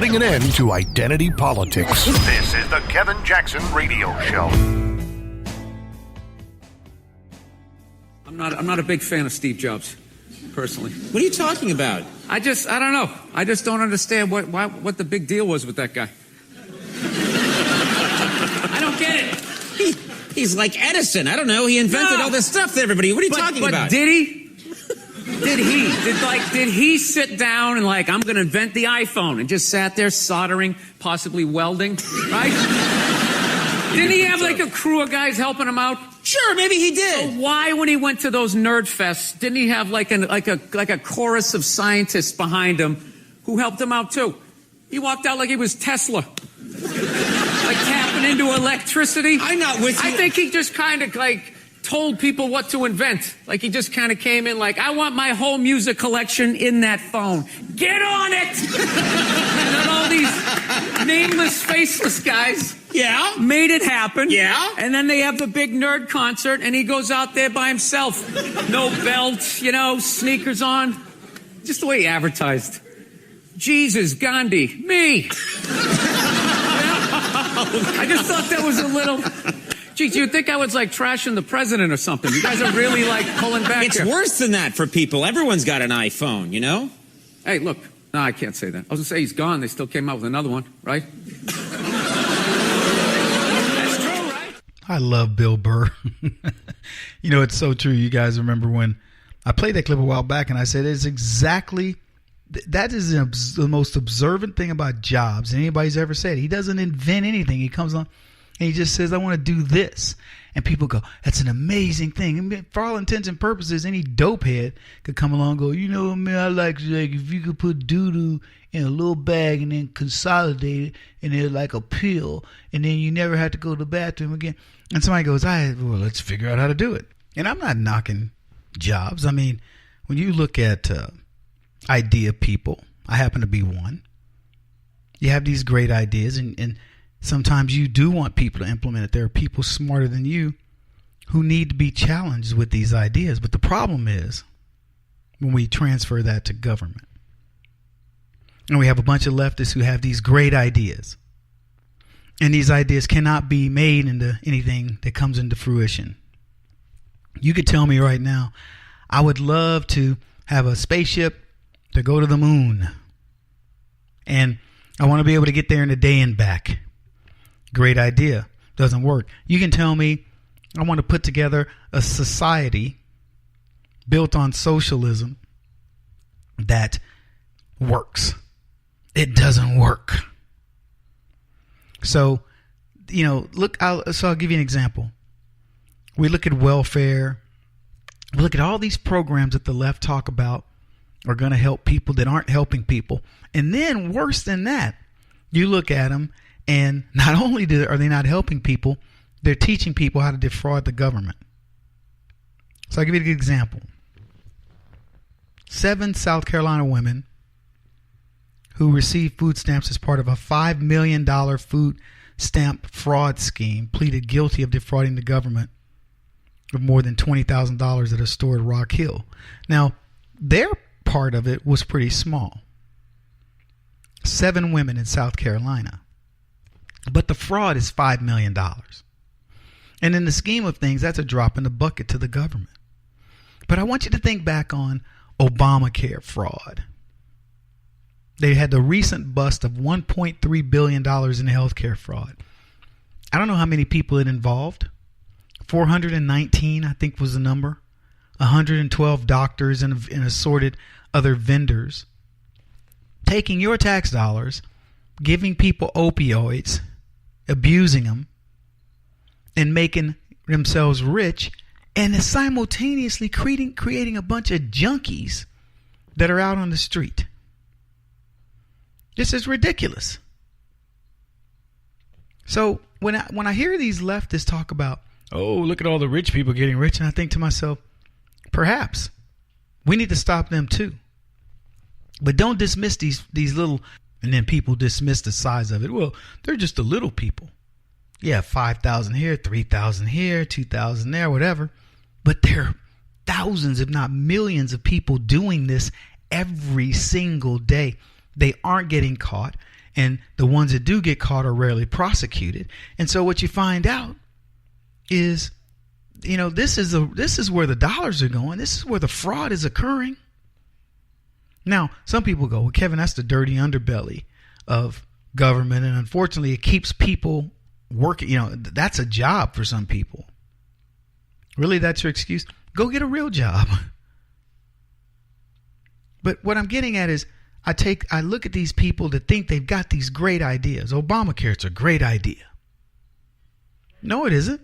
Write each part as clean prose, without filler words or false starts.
putting an end to identity politics. This is the Kevin Jackson Radio Show. I'm not a big fan of Steve Jobs, personally. What are you talking about? I don't know. I just don't understand what the big deal was with that guy. I don't get it. He's like Edison. I don't know. He invented all this stuff to everybody. What are you talking about? Did he? Did he sit down and I'm going to invent the iPhone and just sat there soldering, possibly welding, right? Didn't he have a crew of guys helping him out? Sure, maybe he did. So why, when he went to those nerd fests, didn't he have like a chorus of scientists behind him who helped him out too? He walked out like he was Tesla, tapping into electricity. I'm not with you. I think he just kind of told people what to invent. He just kind of came in I want my whole music collection in that phone. Get on it! And then all these nameless, faceless guys made it happen. Yeah. And then they have the big nerd concert, and he goes out there by himself. No belt, sneakers on. Just the way he advertised. Jesus, Gandhi, me. I just thought that was a little... Geez, you'd think I was trashing the president or something. You guys are really pulling back It's here. worse than that for people. Everyone's got an iPhone, you know? Hey, look. No, I can't say that. I was going to say he's gone. They still came out with another one, right? That's true, right? I love Bill Burr. It's so true. You guys remember when I played that clip a while back and I said it's exactly... That is the most observant thing about Jobs anybody's ever said. He doesn't invent anything. He comes on and he just says, I want to do this. And people go, that's an amazing thing. And for all intents and purposes, any dopehead could come along and go, man, I like if you could put doo-doo in a little bag and then consolidate it and then a pill and then you never have to go to the bathroom again. And somebody goes, well, let's figure out how to do it. And I'm not knocking Jobs. I mean, when you look at idea people, I happen to be one. You have these great ideas and sometimes you do want people to implement it. There are people smarter than you who need to be challenged with these ideas. But the problem is when we transfer that to government. And we have a bunch of leftists who have these great ideas. And these ideas cannot be made into anything that comes into fruition. You could tell me right now, I would love to have a spaceship to go to the moon. And I want to be able to get there in a day and back. Great idea. Doesn't work. You can tell me I want to put together a society built on socialism that works. It doesn't work. So, I'll give you an example. We look at welfare. We look at all these programs that the left talk about are going to help people that aren't helping people. And then worse than that, you look at them and not only are they not helping people, they're teaching people how to defraud the government. So I'll give you a good example. 7 South Carolina women who received food stamps as part of a $5 million food stamp fraud scheme pleaded guilty of defrauding the government of more than $20,000 at a store at Rock Hill. Now, their part of it was pretty small. 7 women in South Carolina. But the fraud is $5 million. And in the scheme of things, that's a drop in the bucket to the government. But I want you to think back on Obamacare fraud. They had the recent bust of $1.3 billion in healthcare fraud. I don't know how many people it involved. 419, I think, was the number. 112 doctors and assorted other vendors taking your tax dollars, giving people opioids, abusing them, and making themselves rich, and simultaneously creating a bunch of junkies that are out on the street. This is ridiculous. So when I hear these leftists talk about, oh, look at all the rich people getting rich, and I think to myself, perhaps we need to stop them too. But don't dismiss these little, and then people dismiss the size of it. Well, they're just the little people. Yeah, 5,000 here, 3,000 here, 2,000 there, whatever. But there are thousands, if not millions, of people doing this every single day. They aren't getting caught, And the ones that do get caught are rarely prosecuted. And so what you find out is, this is where the dollars are going. This is where the fraud is occurring. Now, some people go, well, Kevin, that's the dirty underbelly of government. And unfortunately, it keeps people working. That's a job for some people. Really, that's your excuse? Go get a real job. But what I'm getting at is I look at these people that think they've got these great ideas. Obamacare, it's a great idea. No, it isn't.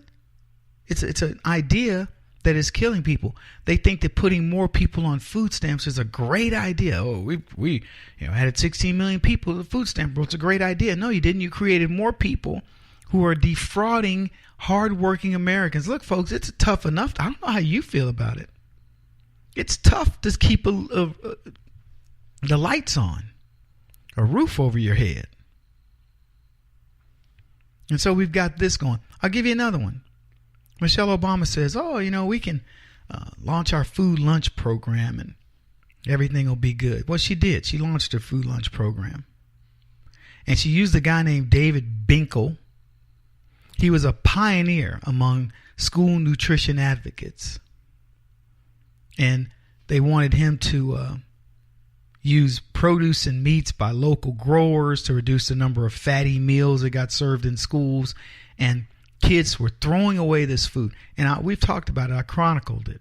It's an idea that is killing people. They think that putting more people on food stamps is a great idea. Oh, we added 16 million people to the food stamp. Well, it's a great idea. No, you didn't. You created more people who are defrauding hardworking Americans. Look, folks, it's tough enough. I don't know how you feel about it. It's tough to keep the lights on, a roof over your head. And so we've got this going. I'll give you another one. Michelle Obama says, we can launch our food lunch program and everything will be good. Well, she did. She launched her food lunch program. And she used a guy named David Binkle. He was a pioneer among school nutrition advocates. And they wanted him to use produce and meats by local growers to reduce the number of fatty meals that got served in schools. And kids were throwing away this food. And we've talked about it. I chronicled it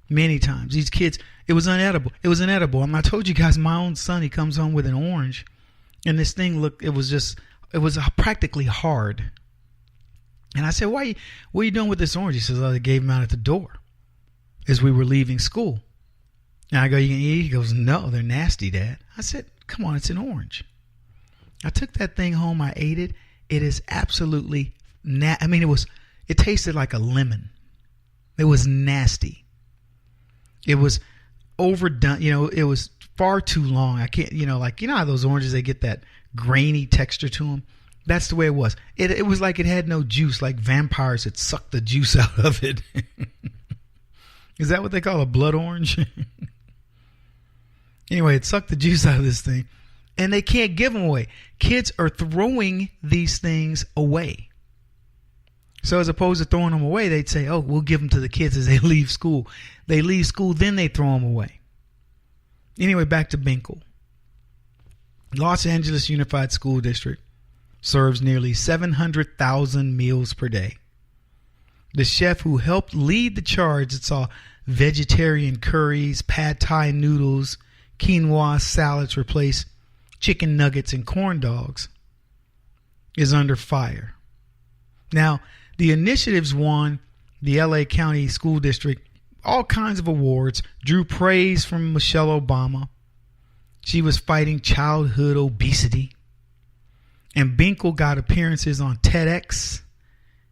many times. These kids, it was unedible. It was inedible. I told you guys, my own son, he comes home with an orange. And this thing it was practically hard. And I said, what are you doing with this orange? He says, they gave him out at the door as we were leaving school. And I go, you can eat? He goes, no, they're nasty, Dad. I said, come on, it's an orange. I took that thing home. I ate it. It is absolutely it tasted like a lemon. It was nasty. It was overdone. It was far too long. I can't, how those oranges, they get that grainy texture to them. That's the way it was. It was like it had no juice, like vampires had sucked the juice out of it. Is that what they call a blood orange? Anyway, it sucked the juice out of this thing. And they can't give them away. Kids are throwing these things away. So as opposed to throwing them away, they'd say, we'll give them to the kids as they leave school. They leave school, then they throw them away. Anyway, back to Binkle. Los Angeles Unified School District serves nearly 700,000 meals per day. The chef who helped lead the charge that saw vegetarian curries, pad thai noodles, quinoa salads replace chicken nuggets and corn dogs is under fire. Now, the initiatives won the LA County School District all kinds of awards, drew praise from Michelle Obama. She was fighting childhood obesity. And Binkle got appearances on TEDx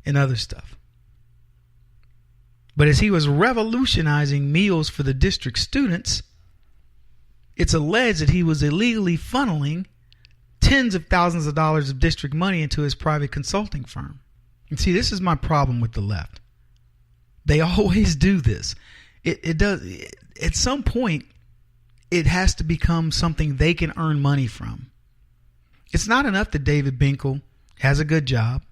and other stuff. But as he was revolutionizing meals for the district students, it's alleged that he was illegally funneling tens of thousands of dollars of district money into his private consulting firm. And see, this is my problem with the left. They always do this. It does. At some point, it has to become something they can earn money from. It's not enough that David Binkle has a good job.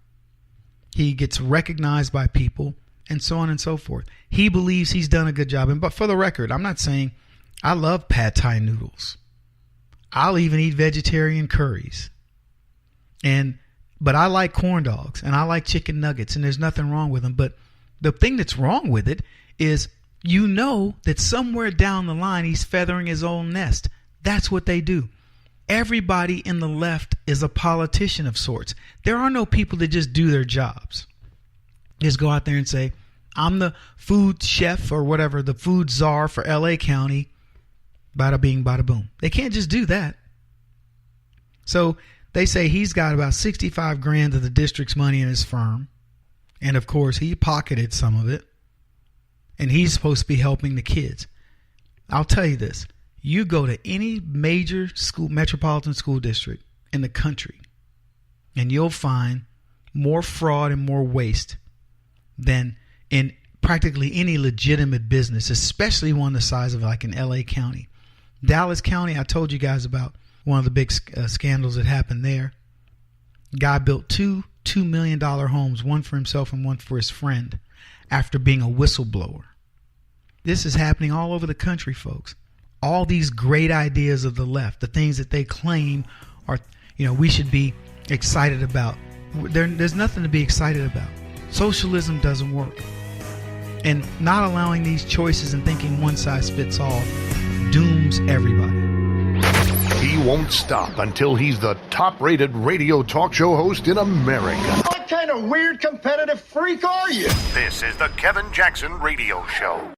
He gets recognized by people and so on and so forth. He believes he's done a good job. But for the record, I'm not saying I love pad thai noodles. I'll even eat vegetarian curries. But I like corn dogs and I like chicken nuggets, and there's nothing wrong with them. But the thing that's wrong with it is, that somewhere down the line he's feathering his own nest. That's what they do. Everybody in the left is a politician of sorts. There are no people that just do their jobs. Just go out there and say, I'm the food chef or whatever, the food czar for LA County. Bada bing, bada boom. They can't just do that. So they say he's got about 65 grand of the district's money in his firm. And of course, he pocketed some of it. And he's supposed to be helping the kids. I'll tell you this. You go to any major metropolitan school district in the country, and you'll find more fraud and more waste than in practically any legitimate business, especially one the size of like in LA County. Dallas County, I told you guys about one of the big scandals that happened there. Guy built $2 million homes, one for himself and one for his friend, after being a whistleblower. This is happening all over the country, folks. All these great ideas of the left, the things that they claim are, we should be excited about. There's nothing to be excited about. Socialism doesn't work. And not allowing these choices and thinking one size fits all dooms everybody. He won't stop until he's the top-rated radio talk show host in America. What kind of weird competitive freak are you? This is the Kevin Jackson Radio Show.